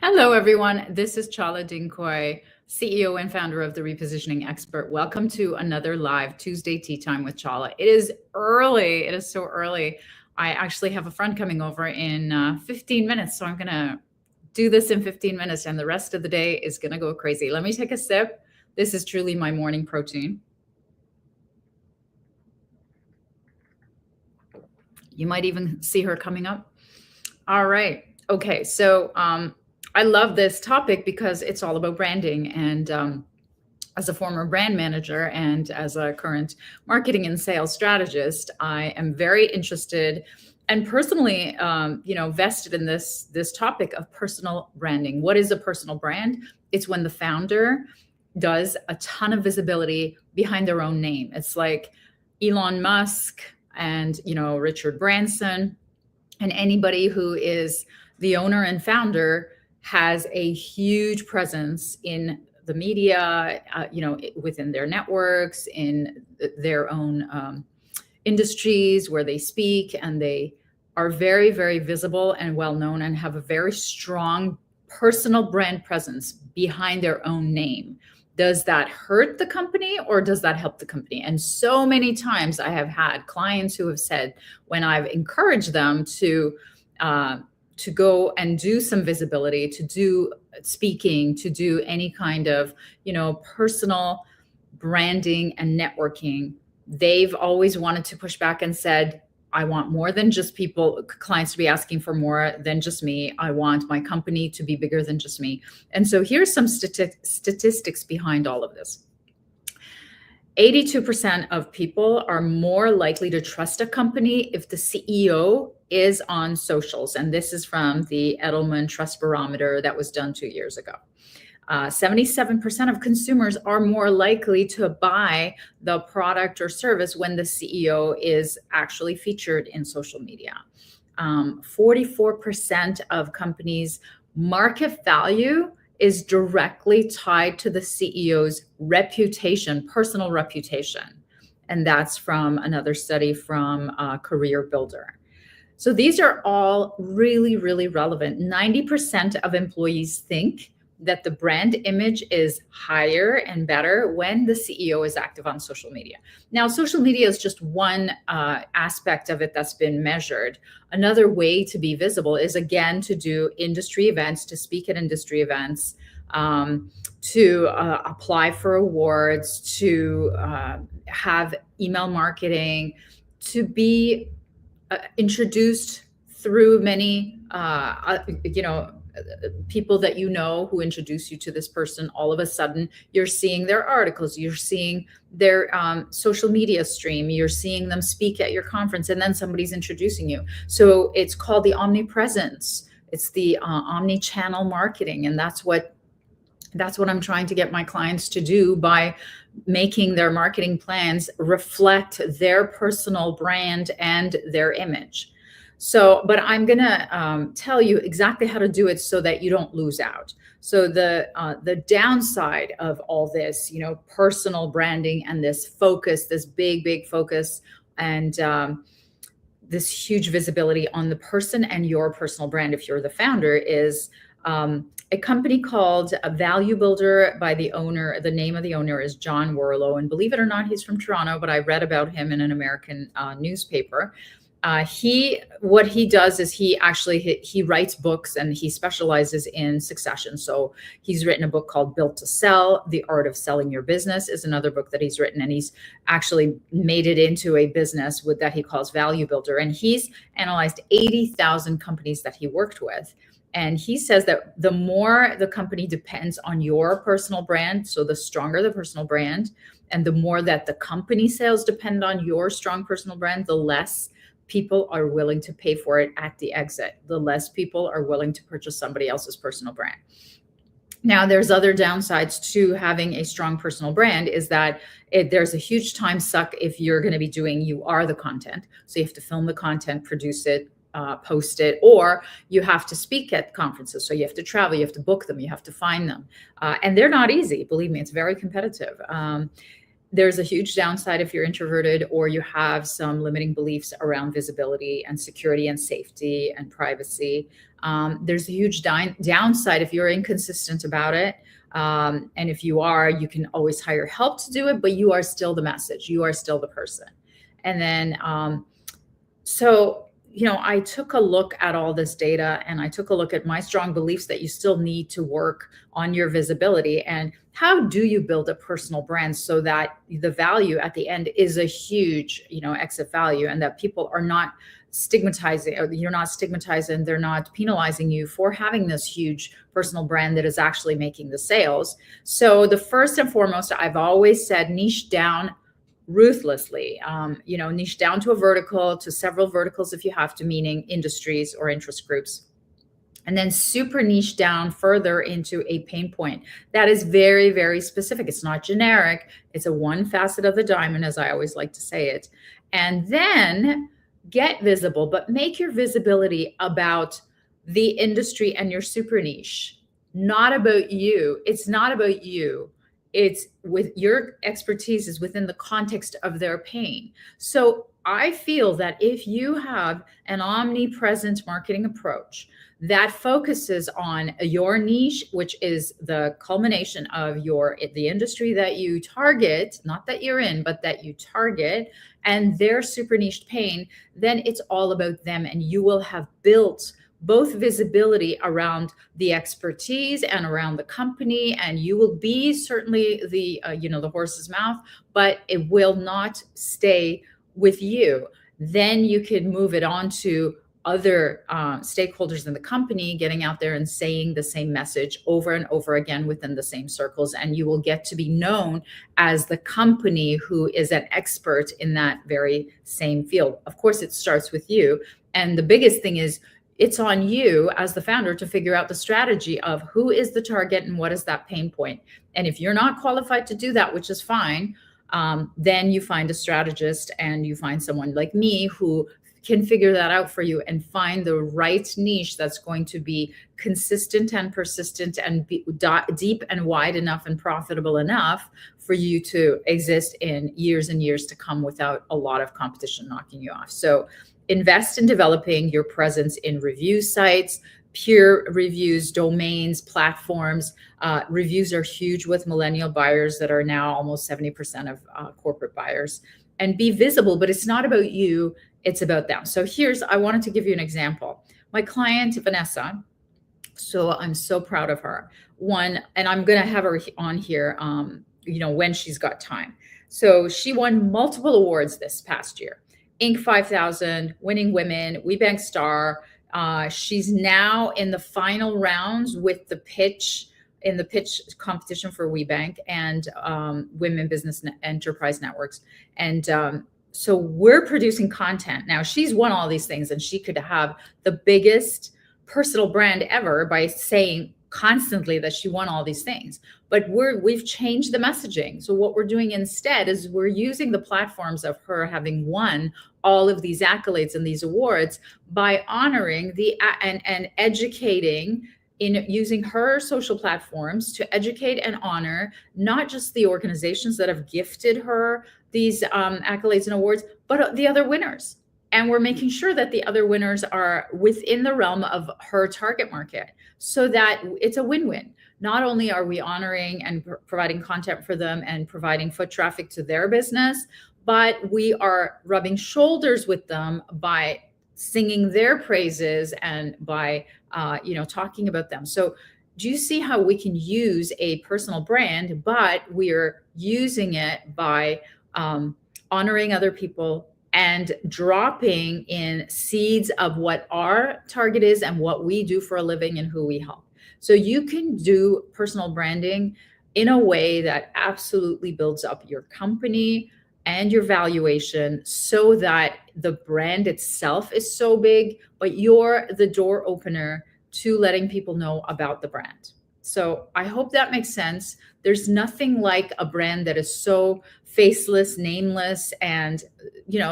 Hello, everyone. This is Chala Dinkoy, CEO and founder of The Repositioning Expert. Welcome to another live Tuesday Tea Time with Chala. It is early. It is so early. I actually have a friend coming over in 15 minutes, so I'm going to do this in 15 minutes, and the rest of the day is going to go crazy. Let me take a sip. This is truly my morning protein. You might even see her coming up. All right. Okay. So, I love this topic because it's all about branding. And as a former brand manager and as a current marketing and sales strategist, I am very interested and personally, vested in this topic of personal branding. What is a personal brand? It's when the founder does a ton of visibility behind their own name. It's like Elon Musk and Richard Branson and anybody who is the owner and founder has a huge presence in the media, within their networks, in their own industries where they speak, and they are very, very visible and well known and have a very strong personal brand presence behind their own name. Does that hurt the company or does that help the company? And so many times I have had clients who have said, when I've encouraged them to go and do some visibility, to do speaking, to do any kind of, personal branding and networking, they've always wanted to push back and said, I want more than just clients to be asking for more than just me. I want my company to be bigger than just me. And so here's some statistics behind all of this. 82% of people are more likely to trust a company if the CEO is on socials. And this is from the Edelman Trust Barometer that was done 2 years ago. 77% of consumers are more likely to buy the product or service when the CEO is actually featured in social media. 44% of companies' market value is directly tied to the CEO's reputation, personal reputation. And that's from another study from Career Builder. So these are all really, really relevant. 90% of employees think that the brand image is higher and better when the CEO is active on social media. Now, social media is just one aspect of it that's been measured. Another way to be visible is, again, to do industry events, to speak at industry events, to apply for awards, to have email marketing, to be introduced through many, people that who introduce you to this person. All of a sudden, you're seeing their articles, you're seeing their social media stream, you're seeing them speak at your conference, and then somebody's introducing you. So it's called the omnipresence. It's the omni-channel marketing, and that's what I'm trying to get my clients to do by making their marketing plans reflect their personal brand and their image. So, but I'm going to tell you exactly how to do it so that you don't lose out. So the downside of all this, personal branding and this focus, this big focus, and this huge visibility on the person and your personal brand, if you're the founder, is a company called Value Builder by the owner. The name of the owner is John Warlow. And believe it or not, he's from Toronto, but I read about him in an American newspaper. What he does is he writes books, and he specializes in succession. So he's written a book called Built to Sell. The Art of Selling Your Business is another book that he's written, and he's actually made it into a business that he calls Value Builder. And he's analyzed 80,000 companies that he worked with. And he says that the more the company depends on your personal brand, so the stronger the personal brand, and the more that the company sales depend on your strong personal brand, the less people are willing to pay for it at the exit. The less people are willing to purchase somebody else's personal brand. Now, there's other downsides to having a strong personal brand, is that there's a huge time suck if you're going to be you are the content. So you have to film the content, produce it, post it, or you have to speak at conferences. So you have to travel, you have to book them, you have to find them. And they're not easy. Believe me, it's very competitive. There's a huge downside if you're introverted or you have some limiting beliefs around visibility and security and safety and privacy. There's a huge downside if you're inconsistent about it. And if you are, you can always hire help to do it, but you are still the message. You are still the person. And then, so, I took a look at all this data and I took a look at my strong beliefs that you still need to work on your visibility and how do you build a personal brand so that the value at the end is a huge, exit value, and that people are not stigmatizing, or you're not stigmatized and they're not penalizing you for having this huge personal brand that is actually making the sales. So the first and foremost, I've always said niche down ruthlessly, niche down to a vertical, to several verticals if you have to, meaning industries or interest groups. And then super niche down further into a pain point that is very, very specific. It's not generic. It's a one facet of the diamond, as I always like to say it. And then get visible, but make your visibility about the industry and your super niche, not about you. It's not about you. It's with your expertise is within the context of their pain. So I feel that if you have an omnipresent marketing approach that focuses on your niche, which is the culmination of the industry that you target, not that you're in, but that you target, and their super niche pain, then it's all about them. And you will have built both visibility around the expertise and around the company, and you will be certainly the horse's mouth, but it will not stay with you. Then you can move it on to other stakeholders in the company, getting out there and saying the same message over and over again within the same circles, and you will get to be known as the company who is an expert in that very same field. Of course, it starts with you, and the biggest thing is it's on you as the founder to figure out the strategy of who is the target and what is that pain point. And if you're not qualified to do that, which is fine, then you find a strategist and you find someone like me who can figure that out for you and find the right niche that's going to be consistent and persistent and be deep and wide enough and profitable enough for you to exist in years and years to come without a lot of competition knocking you off. So invest in developing your presence in review sites, peer reviews, domains, platforms. Reviews are huge with millennial buyers that are now almost 70% of corporate buyers. And be visible, but it's not about you, it's about them. So I wanted to give you an example. My client, Vanessa, so I'm so proud of her. And I'm going to have her on here, when she's got time. So she won multiple awards this past year. Inc. 5000, Winning Women, WeBank Star. She's now in the final rounds with the pitch competition for WeBank and Women Business Enterprise Networks. And so we're producing content. Now she's won all these things and she could have the biggest personal brand ever by saying constantly that she won all these things. But we've changed the messaging. So what we're doing instead is we're using the platforms of her having won all of these accolades and these awards by honoring and educating, in using her social platforms to educate and honor not just the organizations that have gifted her these accolades and awards, but the other winners. And we're making sure that the other winners are within the realm of her target market so that it's a win-win. Not only are we honoring and providing content for them and providing foot traffic to their business, but we are rubbing shoulders with them by singing their praises and by, talking about them. So do you see how we can use a personal brand, but we're using it by honoring other people and dropping in seeds of what our target is and what we do for a living and who we help. So you can do personal branding in a way that absolutely builds up your company and your valuation so that the brand itself is so big, but you're the door opener to letting people know about the brand. So I hope that makes sense. There's nothing like a brand that is so faceless, nameless, and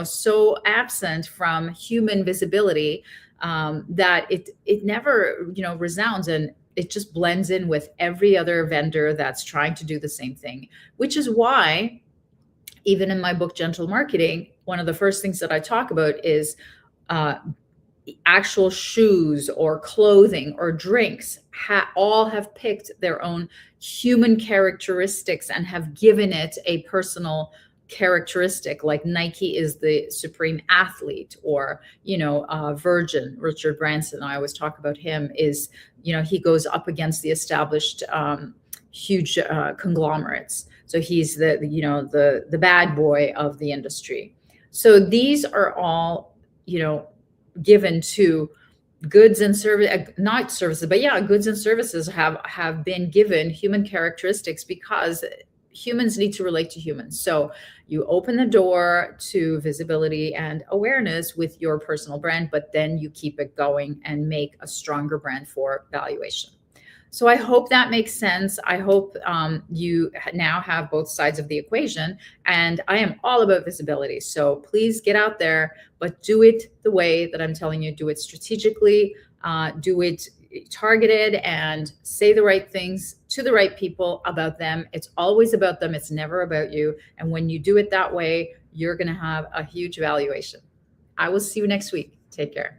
so absent from human visibility that it never resounds, and it just blends in with every other vendor that's trying to do the same thing. Which is why, even in my book, Gentle Marketing, one of the first things that I talk about is actual shoes or clothing or drinks all have picked their own human characteristics and have given it a personal characteristic. Like Nike is the supreme athlete, or Virgin, Richard Branson, I always talk about him, is he goes up against the established huge conglomerates, so he's the bad boy of the industry. So these are all given to goods and service, not services, but yeah, goods and services have been given human characteristics because humans need to relate to humans. So you open the door to visibility and awareness with your personal brand, but then you keep it going and make a stronger brand for valuation. So I hope that makes sense. I hope you now have both sides of the equation, and I am all about visibility. So please get out there, but do it the way that I'm telling you. Do it strategically, do it targeted, and say the right things to the right people about them. It's always about them. It's never about you. And when you do it that way, you're going to have a huge valuation. I will see you next week. Take care.